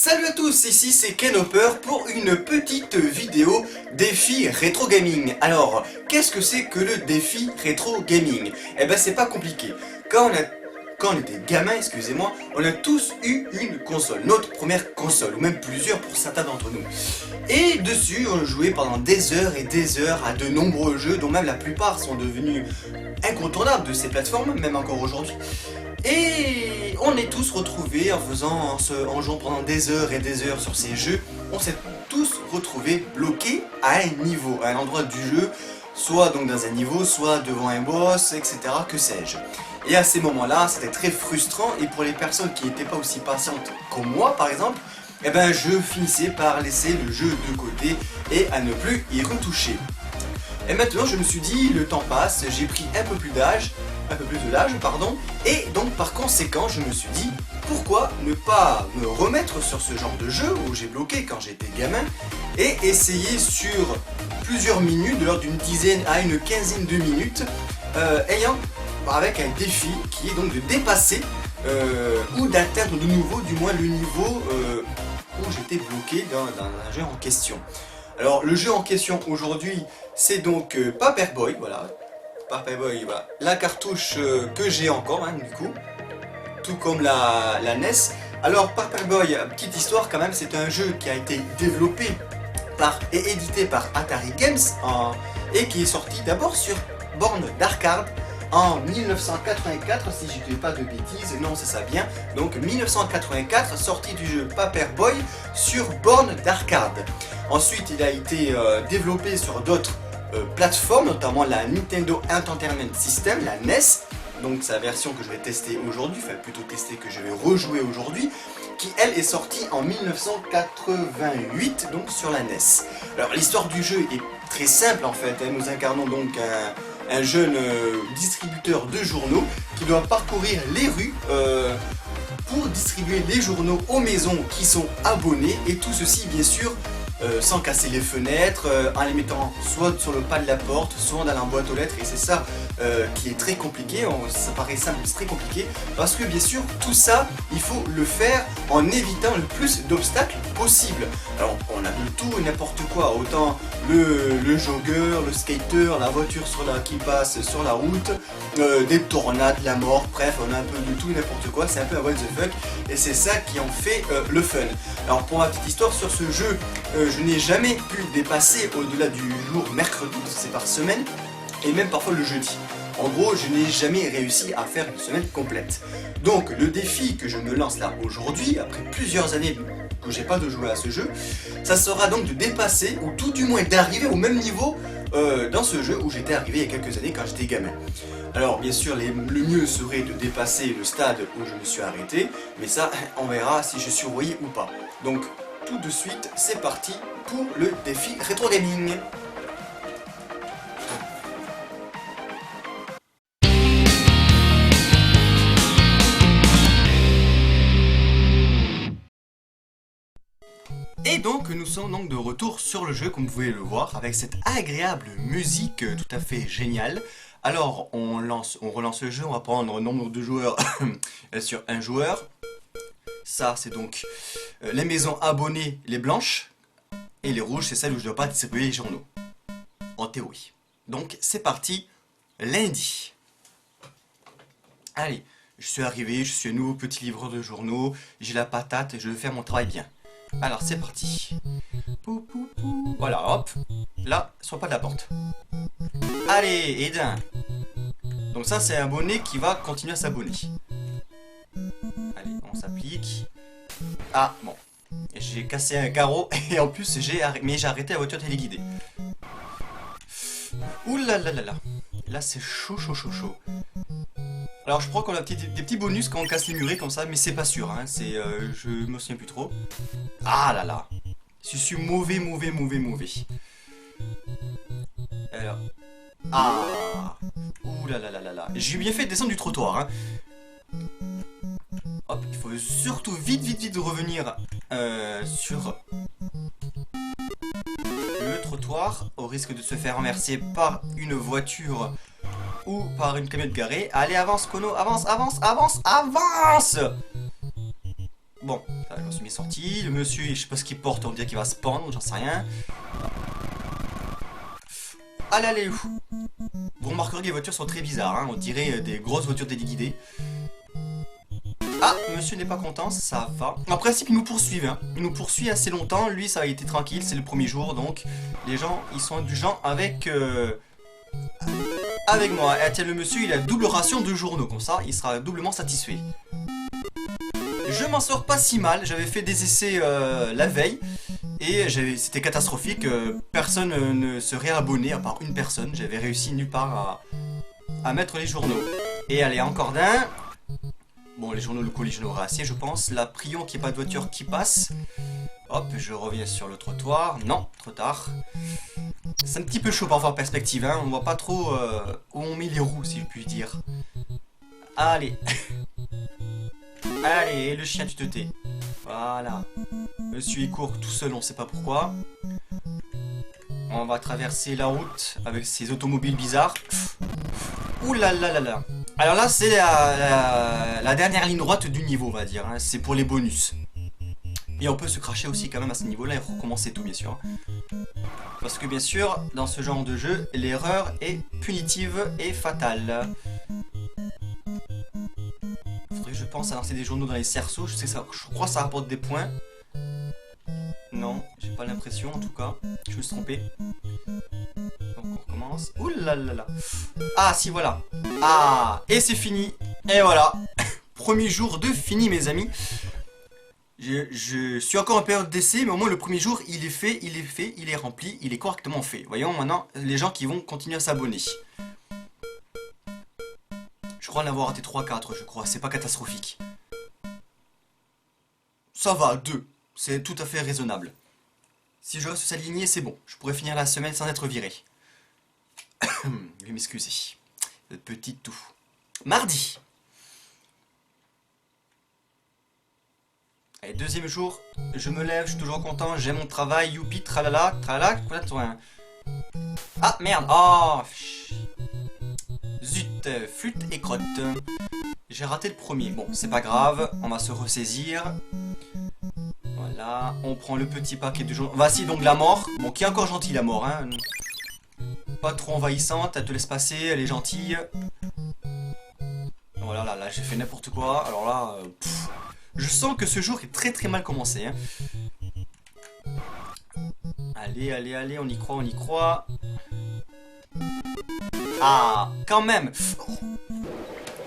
Salut à tous, ici c'est Ken Hopper pour une petite vidéo défi rétro gaming. Alors, qu'est-ce que c'est que le défi rétro gaming? Eh ben c'est pas compliqué. Quand on était gamin, excusez-moi, on a tous eu une console, notre première console, ou même plusieurs pour certains d'entre nous. Et dessus, on jouait pendant des heures et des heures à de nombreux jeux, dont même la plupart sont devenus incontournables de ces plateformes, même encore aujourd'hui. Et on est tous retrouvés en jouant pendant des heures et des heures sur ces jeux. On s'est tous retrouvés bloqués à un niveau, à un endroit du jeu, soit donc dans un niveau, soit devant un boss, etc. que sais-je. Et à ces moments-là, c'était très frustrant, et pour les personnes qui n'étaient pas aussi patientes comme moi par exemple, eh ben je finissais par laisser le jeu de côté et à ne plus y retoucher. Et maintenant je me suis dit, le temps passe, j'ai pris un peu plus de l'âge, et donc par conséquent je me suis dit, pourquoi ne pas me remettre sur ce genre de jeu où j'ai bloqué quand j'étais gamin, et essayer sur plusieurs minutes, de l'ordre d'une dizaine à une quinzaine de minutes, avec un défi qui est donc de dépasser ou d'atteindre de nouveau, du moins le niveau où j'étais bloqué dans un jeu en question. Alors le jeu en question aujourd'hui, c'est donc Paperboy, voilà. Paperboy, voilà. La cartouche que j'ai encore, du coup, tout comme la NES. Alors Paperboy, petite histoire quand même, c'est un jeu qui a été développé et édité par Atari Games et qui est sorti d'abord sur borne d'arcade en 1984, si je ne dis pas de bêtises, non c'est ça bien, donc 1984, sortie du jeu Paperboy sur borne d'arcade. Ensuite il a été développé sur d'autres plateformes, notamment la Nintendo Entertainment System, la NES, donc sa version que je vais tester aujourd'hui, enfin plutôt tester que je vais rejouer aujourd'hui, qui elle est sortie en 1988, donc sur la NES. Alors l'histoire du jeu est très simple en fait, nous incarnons donc un jeune distributeur de journaux qui doit parcourir les rues pour distribuer les journaux aux maisons qui sont abonnées, et tout ceci bien sûr sans casser les fenêtres, en les mettant soit sur le pas de la porte, soit dans la boîte aux lettres, et c'est ça qui est très compliqué. Ça paraît simple mais c'est très compliqué, parce que bien sûr tout ça il faut le faire en évitant le plus d'obstacles possible. Alors on a de tout et n'importe quoi, autant le jogger, le skater, la voiture qui passe sur la route, des tornades, la mort, bref on a un peu de tout et n'importe quoi, c'est un peu un what the fuck, et c'est ça qui en fait le fun. Alors pour ma petite histoire sur ce jeu, je n'ai jamais pu dépasser au-delà du jour mercredi, parce que c'est par semaine, et même parfois le jeudi. En gros, je n'ai jamais réussi à faire une semaine complète. Donc le défi que je me lance là aujourd'hui, après plusieurs années que j'ai pas de jouer à ce jeu, ça sera donc de dépasser, ou tout du moins d'arriver au même niveau dans ce jeu où j'étais arrivé il y a quelques années quand j'étais gamin. Alors bien sûr le mieux serait de dépasser le stade où je me suis arrêté, mais ça on verra si je suis envoyé ou pas. Donc tout de suite c'est parti pour le défi rétro gaming. Et donc nous sommes donc de retour sur le jeu, comme vous pouvez le voir, avec cette agréable musique tout à fait géniale. Alors on relance le jeu, on va prendre le nombre de joueurs sur un joueur. Ça c'est donc les maisons abonnées, les blanches, et les rouges c'est celles où je ne dois pas distribuer les journaux, en théorie. Donc c'est parti, lundi. Allez, je suis arrivé, je suis un nouveau petit livreur de journaux, j'ai la patate et je vais faire mon travail bien. Alors c'est parti. Pou, pou, pou. Voilà, hop. Là, sur le pas de la porte. Allez, et d'un. Donc ça c'est un abonné qui va continuer à s'abonner. Allez, on s'applique. Ah, bon. J'ai cassé un carreau et en plus j'ai arrêté la voiture téléguidée. Ouh là là là là. Là c'est chaud, chaud, chaud, chaud. Alors je crois qu'on a des petits bonus quand on casse les murets comme ça, mais c'est pas sûr, hein, je me souviens plus trop. Ah là là, je suis mauvais. Alors, ah, ouh là là là là là, j'ai bien fait de descendre du trottoir, hein. Hop, il faut surtout vite revenir sur le trottoir, au risque de se faire renverser par une voiture ou par une camionnette garée. Allez, avance, Kono, avance. Bon, ça, je me suis mis sorti. Le monsieur, je sais pas ce qu'il porte, on dirait qu'il va se pendre, j'en sais rien. Allez, allez, vous remarquerez que les voitures sont très bizarres, hein. On dirait des grosses voitures téléguidées. Ah, monsieur n'est pas content, ça va. En principe, il nous poursuit, hein. Il nous poursuit assez longtemps. Lui, ça a été tranquille, c'est le premier jour, donc les gens, ils sont indulgents avec moi. Et tiens, le monsieur, il a double ration de journaux, comme ça, il sera doublement satisfait. Je m'en sors pas si mal. J'avais fait des essais la veille et c'était catastrophique. Personne ne serait abonné, à part une personne. J'avais réussi nulle part à mettre les journaux. Et allez, encore d'un. Bon, les journaux locaux, j'en aurai assez, je pense. Là, prions qu'il n'y ait pas de voiture qui passe. Hop, je reviens sur le trottoir. Non, trop tard. C'est un petit peu chaud parfois en perspective, hein. On voit pas trop où on met les roues, si je puis dire. Allez. Allez, le chien, tu te tais. Voilà. Monsieur, il court tout seul, on sait pas pourquoi. On va traverser la route avec ces automobiles bizarres. Ouh là là là là. Alors là, c'est la dernière ligne droite du niveau, on va dire, hein. C'est pour les bonus. Et on peut se cracher aussi quand même à ce niveau-là et recommencer tout, bien sûr. Parce que bien sûr, dans ce genre de jeu, l'erreur est punitive et fatale. Faudrait que je pense à lancer des journaux dans les cerceaux. Je crois que ça rapporte des points. Non, j'ai pas l'impression en tout cas. Je me suis trompé. Donc on recommence. Ouh là là là. Ah si, voilà. Ah, et c'est fini. Et voilà. Premier jour de fini, mes amis. Je suis encore en période d'essai, mais au moins le premier jour, il est fait, il est rempli, il est correctement fait. Voyons maintenant les gens qui vont continuer à s'abonner. Je crois en avoir raté 3-4, je crois. C'est pas catastrophique. Ça va, 2. C'est tout à fait raisonnable. Si je reste s'aligner, c'est bon. Je pourrais finir la semaine sans être viré. Je vais m'excuser. Le petit tout. Mardi. Allez, deuxième jour. Je me lève, je suis toujours content. J'aime mon travail. Youpi, tralala, tralala. Ah, merde. Oh, zut, flûte et crotte. J'ai raté le premier. Bon, c'est pas grave. On va se ressaisir. Voilà, on prend le petit paquet de journaux. Voici donc la mort. Bon, qui est encore gentille la mort, hein. Pas trop envahissante, elle te laisse passer, elle est gentille. Voilà, là j'ai fait n'importe quoi. Alors là, je sens que ce jour est très très mal commencé, hein. Allez, allez, allez, on y croit, on y croit. Ah, quand même.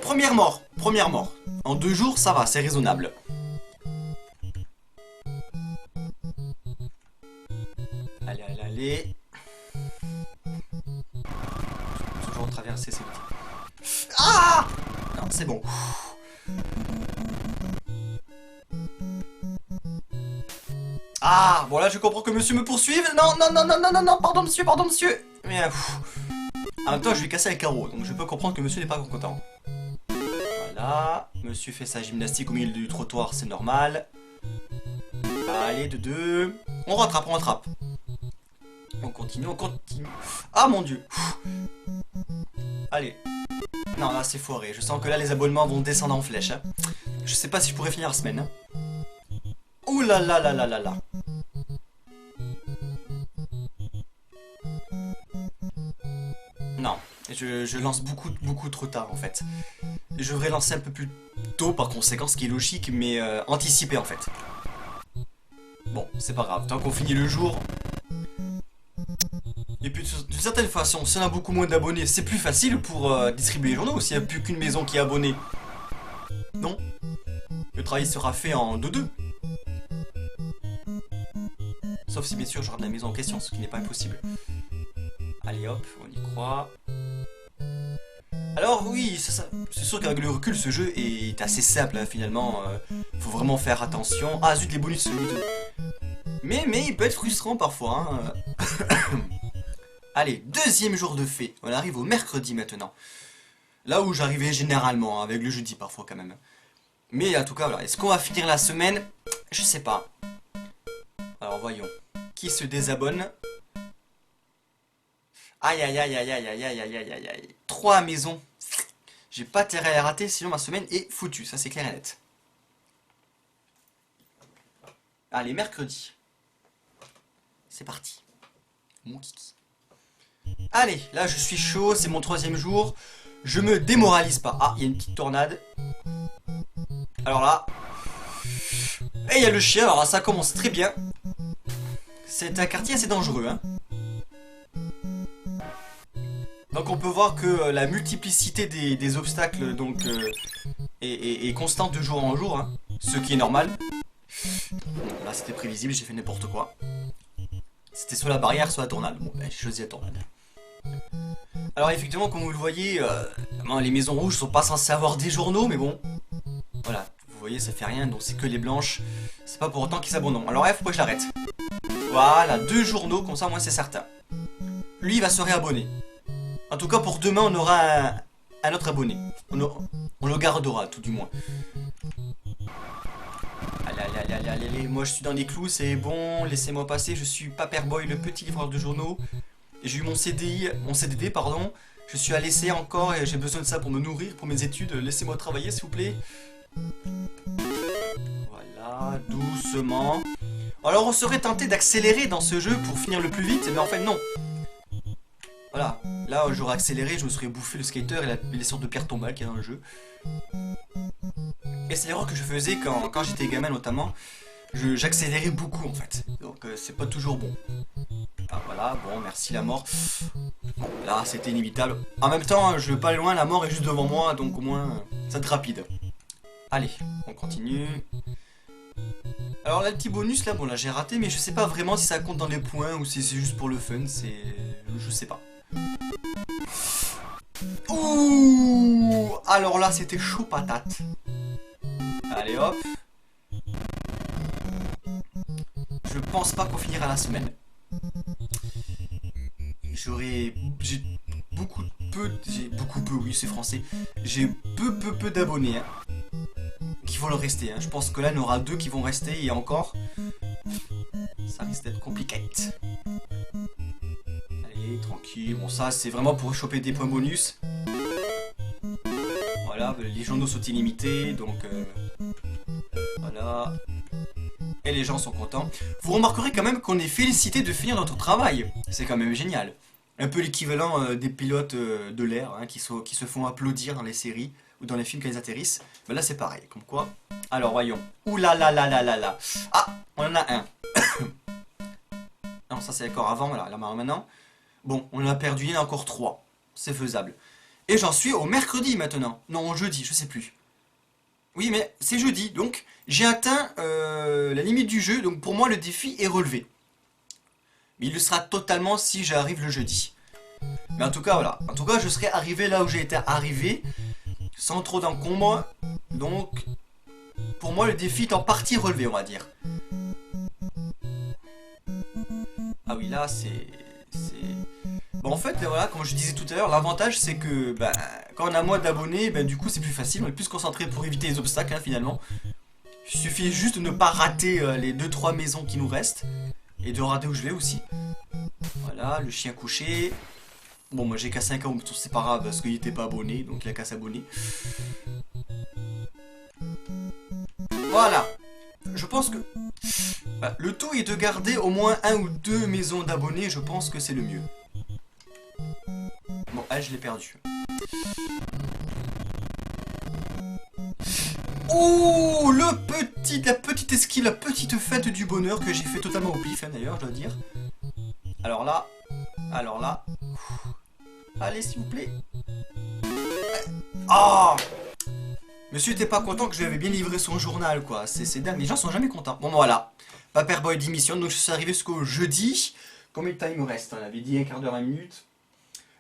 Première mort, première mort. En 2 jours, ça va, c'est raisonnable. Allez, allez, allez. Toujours traverser ces petits... Ah! Non, c'est bon. Ah, bon là je comprends que monsieur me poursuive. Non, non, non, non, non, non, non, pardon monsieur, pardon monsieur. Mais en même temps je vais casser le carreau, donc je peux comprendre que monsieur n'est pas content. Voilà, monsieur fait sa gymnastique au milieu du trottoir, c'est normal. Allez, de 2. On rattrape, on rattrape. On continue, on continue. Ah mon dieu. Allez. Non, là c'est foiré. Je sens que là les abonnements vont descendre en flèche, hein. Je sais pas si je pourrais finir la semaine, hein. Ouh là là là là là là. Non, je lance beaucoup trop tard en fait. Je devrais lancer un peu plus tôt par conséquent, ce qui est logique, mais anticipé en fait. Bon, c'est pas grave, tant qu'on finit le jour. Et puis d'une certaine façon, si on a beaucoup moins d'abonnés, c'est plus facile pour distribuer les journaux s'il n'y a plus qu'une maison qui est abonnée. Non? Le travail sera fait en 2-2. Sauf si bien sûr je rate la maison en question, ce qui n'est pas impossible. Allez hop, on y croit. Alors oui, c'est sûr qu'avec le recul, ce jeu est assez simple, hein, finalement. Faut vraiment faire attention. Ah zut, les bonus, mais il peut être frustrant parfois, hein. Allez, deuxième jour de fée. On arrive au mercredi maintenant. Là où j'arrivais généralement, hein, avec le jeudi parfois quand même. Mais en tout cas, voilà. Est-ce qu'on va finir la semaine? Je sais pas. Alors voyons. Qui se désabonne? Aïe aïe aïe aïe aïe aïe aïe aïe aïe aïe aïe. 3 maisons. J'ai pas intérêt à les rater, sinon ma semaine est foutue. Ça c'est clair et net. Allez, mercredi. C'est parti. Mon kiki. Allez, là je suis chaud, c'est mon 3e jour. Je me démoralise pas. Ah, il y a une petite tornade. Alors là. Et il y a le chien, alors là, ça commence très bien. C'est un quartier assez dangereux, hein. Donc on peut voir que la multiplicité des obstacles donc, est constante de jour en jour, hein, ce qui est normal. Bon, là c'était prévisible, j'ai fait n'importe quoi. C'était soit la barrière, soit la tornade. Bon, ben, j'ai choisi la tornade. Alors effectivement, comme vous le voyez, les maisons rouges sont pas censées avoir des journaux, mais bon. Voilà, vous voyez, ça fait rien, donc c'est que les blanches. C'est pas pour autant qu'ils s'abandonnent. Alors F, pourquoi je l'arrête? Voilà, 2 journaux, comme ça, moi c'est certain. Lui, il va se réabonner. En tout cas, pour demain, on aura un autre abonné. On le gardera, tout du moins. Allez, moi je suis dans les clous, c'est bon, laissez-moi passer, je suis Paperboy, le petit livreur de journaux. J'ai eu mon CDD, pardon. Je suis à l'essai encore et j'ai besoin de ça pour me nourrir, pour mes études. Laissez-moi travailler, s'il vous plaît. Voilà, doucement. Alors on serait tenté d'accélérer dans ce jeu pour finir le plus vite, mais en fait non. Voilà, là j'aurais accéléré, je me serais bouffé le skater et les sortes de pierres tombales qu'il y a dans le jeu. Et c'est l'erreur que je faisais quand j'étais gamin notamment. J'accélérais beaucoup en fait, donc c'est pas toujours bon. Ah voilà, bon merci la mort. Bon là c'était inévitable. En même temps je vais pas aller loin, la mort est juste devant moi, donc au moins ça va être rapide. Allez, on continue. Alors là le petit bonus là, bon là j'ai raté mais je sais pas vraiment si ça compte dans les points ou si c'est juste pour le fun, je sais pas. Ouh, alors là c'était chaud patate. Allez hop. Je pense pas qu'on finira la semaine. J'ai beaucoup peu, oui c'est français. J'ai peu d'abonnés, hein, qui vont le rester. Hein. Je pense que là il y en aura 2 qui vont rester et encore, ça risque d'être compliqué. Allez, tranquille. Bon ça c'est vraiment pour choper des points bonus. Voilà, les journaux sont illimités, donc voilà. Et les gens sont contents. Vous remarquerez quand même qu'on est félicité de finir notre travail. C'est quand même génial. Un peu l'équivalent des pilotes de l'air, hein, qui se font applaudir dans les séries ou dans les films quand ils atterrissent. Ben là c'est pareil, comme quoi. Alors voyons. Ouh là là là là là là. Ah, on en a un. Non, ça c'est encore avant, voilà, là maintenant. Bon, on en a perdu, il y en a encore 3. C'est faisable. Et j'en suis au mercredi maintenant. Non, au jeudi, je sais plus. Oui, mais c'est jeudi, donc j'ai atteint la limite du jeu, donc pour moi le défi est relevé. Mais il le sera totalement si j'arrive le jeudi. Mais en tout cas, voilà. En tout cas, je serai arrivé là où j'ai été arrivé, sans trop d'encombre. Donc, pour moi, le défi est en partie relevé, on va dire. Ah oui, là, c'est... Bon, en fait, voilà, comme je disais tout à l'heure, l'avantage, c'est que quand on a moins d'abonnés, du coup, c'est plus facile. On est plus concentré pour éviter les obstacles, hein, finalement. Il suffit juste de ne pas rater les 2-3 maisons qui nous restent. Et de rater où je vais aussi. Voilà, le chien couché. Bon, moi j'ai qu'à 5 ans, c'est pas grave parce qu'il était pas abonné, donc il a qu'à s'abonner. Voilà. Je pense que le tout est de garder au moins 1 ou 2 maisons d'abonnés, je pense que c'est le mieux. Bon, je l'ai perdu. Oh, la petite esquive, la petite fête du bonheur que j'ai fait totalement au pif, hein, d'ailleurs, je dois dire. Alors là. Allez, s'il vous plaît. Ah, monsieur était pas content que je lui avais bien livré son journal, quoi. C'est dingue, les gens sont jamais contents. Bon, voilà. Paperboy démission, donc je suis arrivé jusqu'au jeudi. Combien de temps il me reste? On avait dit un quart d'heure, 20 minutes.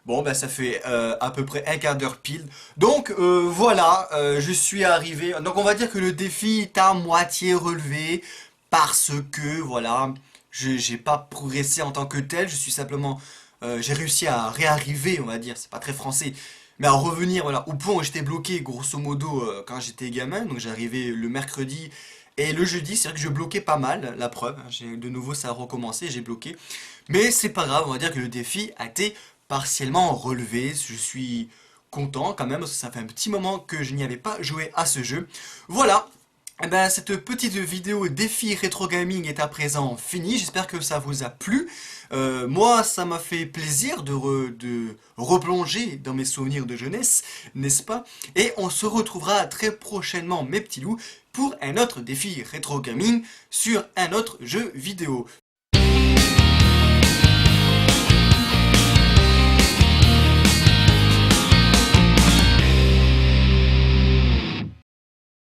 Bon, ça fait à peu près un quart d'heure pile. Donc, voilà, je suis arrivé. Donc, on va dire que le défi est à moitié relevé. Parce que, voilà, j'ai pas progressé en tant que tel. Je suis simplement... j'ai réussi à réarriver, on va dire. C'est pas très français. Mais à revenir, voilà, au point où j'étais bloqué, grosso modo, quand j'étais gamin. Donc, j'arrivais le mercredi et le jeudi. C'est vrai que je bloquais pas mal, la preuve. De nouveau, ça a recommencé, j'ai bloqué. Mais c'est pas grave, on va dire que le défi a été... partiellement relevé, je suis content quand même parce que ça fait un petit moment que je n'y avais pas joué à ce jeu. Voilà, Eh ben, cette petite vidéo défi rétro gaming est à présent finie. J'espère que ça vous a plu. Moi, ça m'a fait plaisir de replonger dans mes souvenirs de jeunesse, n'est-ce pas? Et on se retrouvera très prochainement, mes petits loups, pour un autre défi rétro gaming sur un autre jeu vidéo.